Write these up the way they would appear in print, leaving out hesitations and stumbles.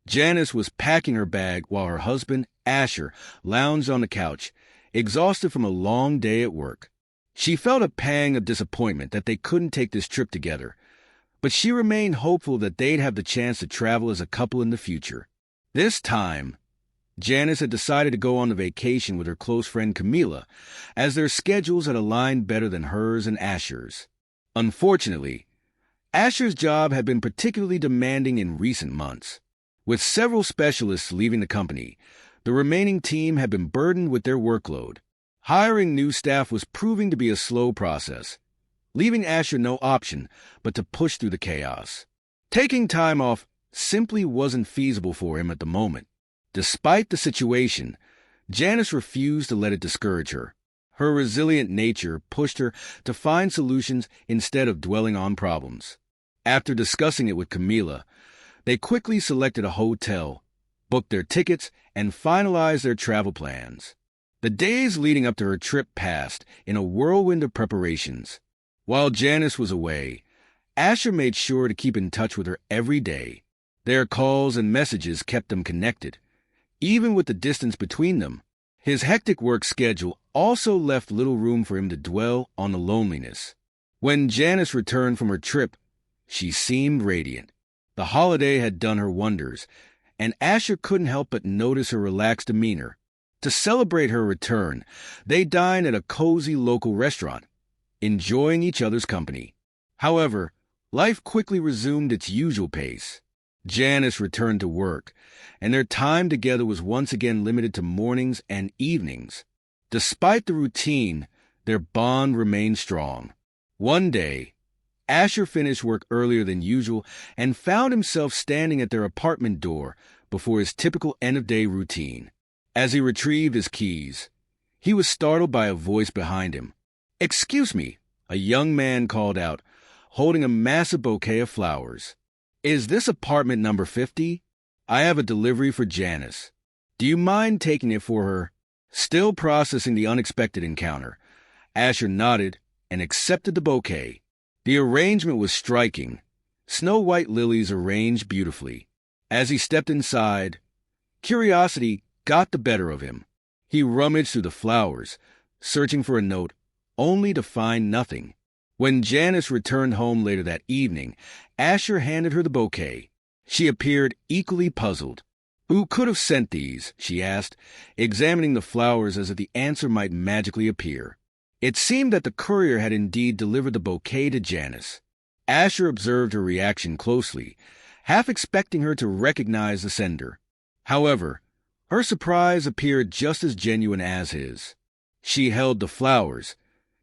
Janice was packing her bag while her husband, Asher, lounged on the couch, exhausted from a long day at work. She felt a pang of disappointment that they couldn't take this trip together, but she remained hopeful that they'd have the chance to travel as a couple in the future. This time, Janice had decided to go on a vacation with her close friend Camila, as their schedules had aligned better than hers and Asher's. Unfortunately, Asher's job had been particularly demanding in recent months. With several specialists leaving the company, the remaining team had been burdened with their workload. Hiring new staff was proving to be a slow process, leaving Asher no option but to push through the chaos. Taking time off simply wasn't feasible for him at the moment. Despite the situation, Janice refused to let it discourage her. Her resilient nature pushed her to find solutions instead of dwelling on problems. After discussing it with Camila, they quickly selected a hotel, booked their tickets, and finalized their travel plans. The days leading up to her trip passed in a whirlwind of preparations. While Janice was away, Asher made sure to keep in touch with her every day. Their calls and messages kept them connected, even with the distance between them. His hectic work schedule also left little room for him to dwell on the loneliness. When Janice returned from her trip, she seemed radiant. The holiday had done her wonders, and Asher couldn't help but notice her relaxed demeanor. To celebrate her return, they dined at a cozy local restaurant, enjoying each other's company. However, life quickly resumed its usual pace. Janice returned to work, and their time together was once again limited to mornings and evenings. Despite the routine, their bond remained strong. One day, Asher finished work earlier than usual and found himself standing at their apartment door before his typical end-of-day routine. As he retrieved his keys, he was startled by a voice behind him. "Excuse me," a young man called out, holding a massive bouquet of flowers. "Is this apartment number 50? I have a delivery for Janice. Do you mind taking it for her?" Still processing the unexpected encounter, Asher nodded and accepted the bouquet. The arrangement was striking, snow-white lilies arranged beautifully. As he stepped inside, curiosity got the better of him. He rummaged through the flowers, searching for a note, only to find nothing. When Janice returned home later that evening, Asher handed her the bouquet. She appeared equally puzzled. "Who could have sent these?" she asked, examining the flowers as if the answer might magically appear. It seemed that the courier had indeed delivered the bouquet to Janice. Asher observed her reaction closely, half expecting her to recognize the sender. However, her surprise appeared just as genuine as his. She held the flowers,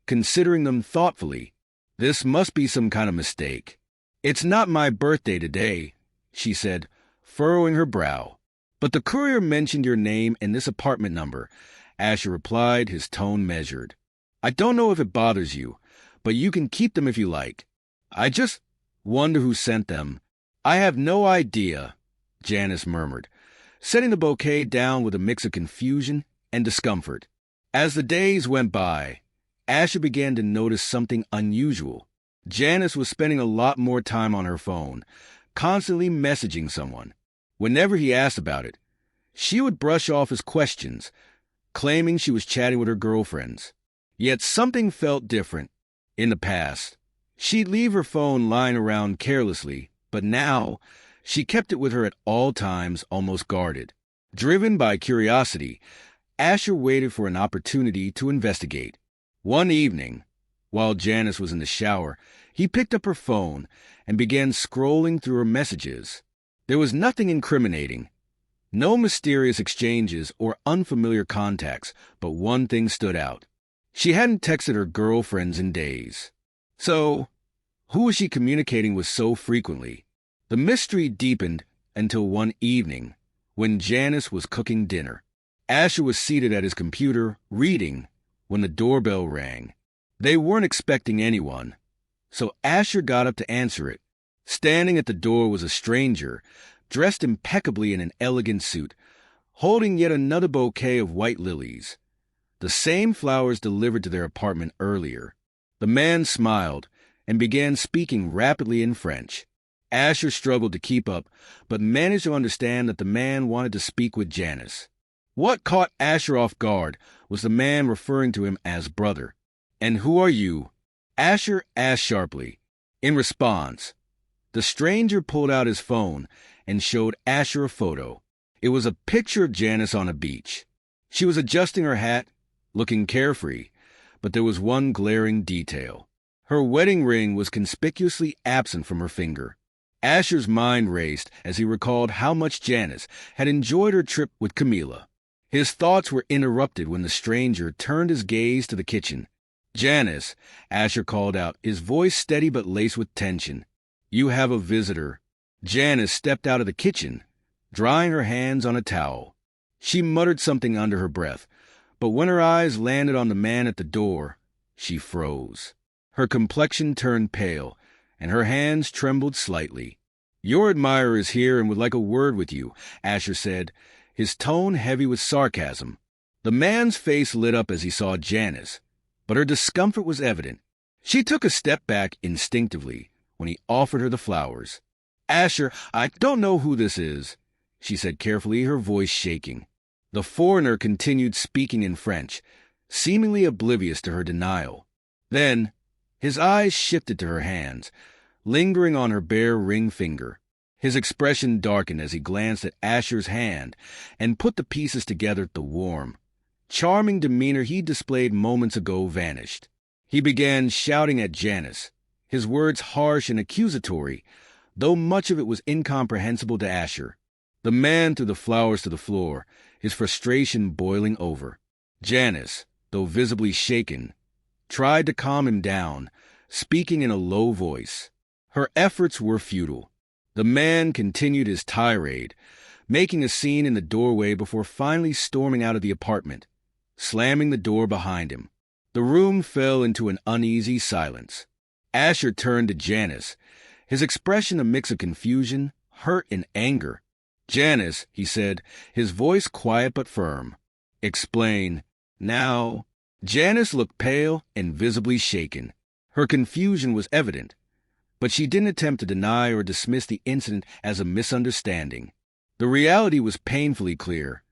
considering them thoughtfully. "This must be some kind of mistake. It's not my birthday today," she said, furrowing her brow. "But the courier mentioned your name and this apartment number," Asher replied, his tone measured. "I don't know if it bothers you, but you can keep them if you like. I just wonder who sent them." "I have no idea," Janice murmured, setting the bouquet down with a mix of confusion and discomfort. As the days went by, Asher began to notice something unusual. Janice was spending a lot more time on her phone, constantly messaging someone. Whenever he asked about it, she would brush off his questions, claiming she was chatting with her girlfriends. Yet something felt different. In the past, she'd leave her phone lying around carelessly, but now she kept it with her at all times, almost guarded. Driven by curiosity, Asher waited for an opportunity to investigate. One evening, while Janice was in the shower, he picked up her phone and began scrolling through her messages. There was nothing incriminating, no mysterious exchanges or unfamiliar contacts, but one thing stood out. She hadn't texted her girlfriends in days. So, who was she communicating with so frequently? The mystery deepened until one evening, when Janice was cooking dinner. Asher was seated at his computer, reading, when the doorbell rang. They weren't expecting anyone, so Asher got up to answer it. Standing at the door was a stranger, dressed impeccably in an elegant suit, holding yet another bouquet of white lilies, the same flowers delivered to their apartment earlier. The man smiled and began speaking rapidly in French. Asher struggled to keep up, but managed to understand that the man wanted to speak with Janice. What caught Asher off guard was the man referring to him as brother. "And who are you?" Asher asked sharply. In response, the stranger pulled out his phone and showed Asher a photo. It was a picture of Janice on a beach. She was adjusting her hat, looking carefree, but there was one glaring detail. Her wedding ring was conspicuously absent from her finger. Asher's mind raced as he recalled how much Janice had enjoyed her trip with Camila. His thoughts were interrupted when the stranger turned his gaze to the kitchen. "Janice," Asher called out, his voice steady but laced with tension. "You have a visitor." Janice stepped out of the kitchen, drying her hands on a towel. She muttered something under her breath, but when her eyes landed on the man at the door, she froze. Her complexion turned pale, and her hands trembled slightly. "Your admirer is here and would like a word with you," Asher said, his tone heavy with sarcasm. The man's face lit up as he saw Janice, but her discomfort was evident. She took a step back instinctively when he offered her the flowers. "Asher, I don't know who this is," she said carefully, her voice shaking. The foreigner continued speaking in French, seemingly oblivious to her denial. Then, his eyes shifted to her hands, lingering on her bare ring finger. His expression darkened as he glanced at Asher's hand and put the pieces together. The warm, charming demeanor he displayed moments ago vanished. He began shouting at Janice, his words harsh and accusatory, though much of it was incomprehensible to Asher. The man threw the flowers to the floor, his frustration boiling over. Janice, though visibly shaken, tried to calm him down, speaking in a low voice. Her efforts were futile. The man continued his tirade, making a scene in the doorway before finally storming out of the apartment, slamming the door behind him. The room fell into an uneasy silence. Asher turned to Janice, his expression a mix of confusion, hurt, and anger. "Janice," he said, his voice quiet but firm. "Explain. Now." Janice looked pale and visibly shaken. Her confusion was evident, but she didn't attempt to deny or dismiss the incident as a misunderstanding. The reality was painfully clear.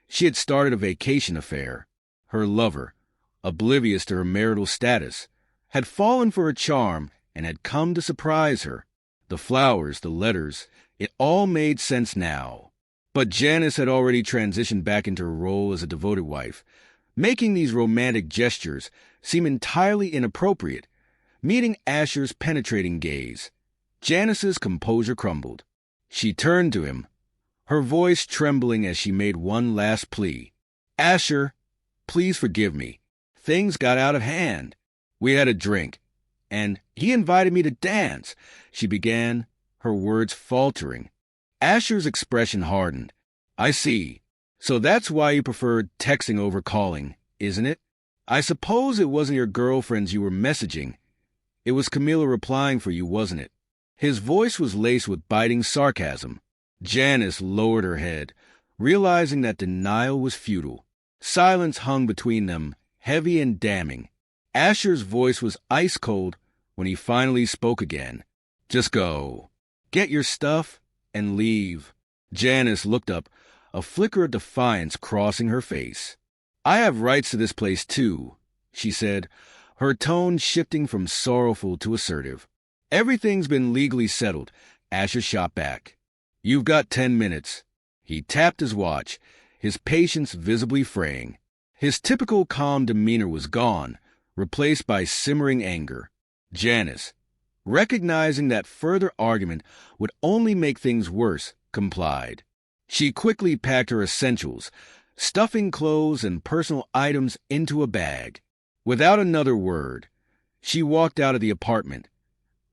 She had started a vacation affair. Her lover, oblivious to her marital status, had fallen for her charm and had come to surprise her. The flowers, the letters, it all made sense now. But Janice had already transitioned back into her role as a devoted wife, making these romantic gestures seem entirely inappropriate. Meeting Asher's penetrating gaze, Janice's composure crumbled. She turned to him, her voice trembling as she made one last plea. "Asher, please forgive me. Things got out of hand. We had a drink, and he invited me to dance," she began, her words faltering. Asher's expression hardened. "I see. So that's why you preferred texting over calling, isn't it? I suppose it wasn't your girlfriends you were messaging. It was Camila replying for you, wasn't it?" His voice was laced with biting sarcasm. Janice lowered her head, realizing that denial was futile. Silence hung between them, heavy and damning. Asher's voice was ice cold when he finally spoke again. "Just go. Get your stuff and leave." Janice looked up, a flicker of defiance crossing her face. "I have rights to this place too," she said, her tone shifting from sorrowful to assertive. "Everything's been legally settled," Asher shot back. "You've got 10 minutes. He tapped his watch, his patience visibly fraying. His typical calm demeanor was gone, replaced by simmering anger. Janice, recognizing that further argument would only make things worse, complied. She quickly packed her essentials, stuffing clothes and personal items into a bag. Without another word, she walked out of the apartment,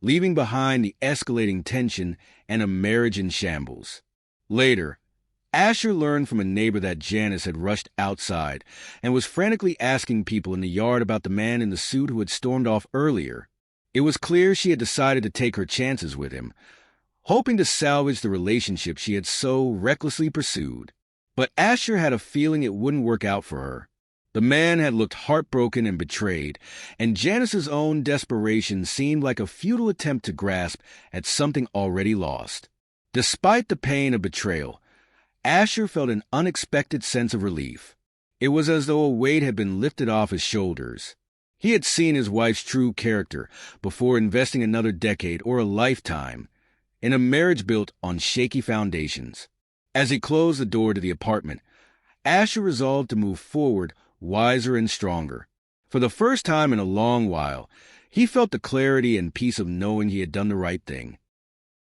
leaving behind the escalating tension and a marriage in shambles. Later, Asher learned from a neighbor that Janice had rushed outside and was frantically asking people in the yard about the man in the suit who had stormed off earlier. It was clear she had decided to take her chances with him, hoping to salvage the relationship she had so recklessly pursued. But Asher had a feeling it wouldn't work out for her. The man had looked heartbroken and betrayed, and Janice's own desperation seemed like a futile attempt to grasp at something already lost. Despite the pain of betrayal, Asher felt an unexpected sense of relief. It was as though a weight had been lifted off his shoulders. He had seen his wife's true character before investing another decade or a lifetime in a marriage built on shaky foundations. As he closed the door to the apartment, Asher resolved to move forward wiser and stronger. For the first time in a long while, he felt the clarity and peace of knowing he had done the right thing.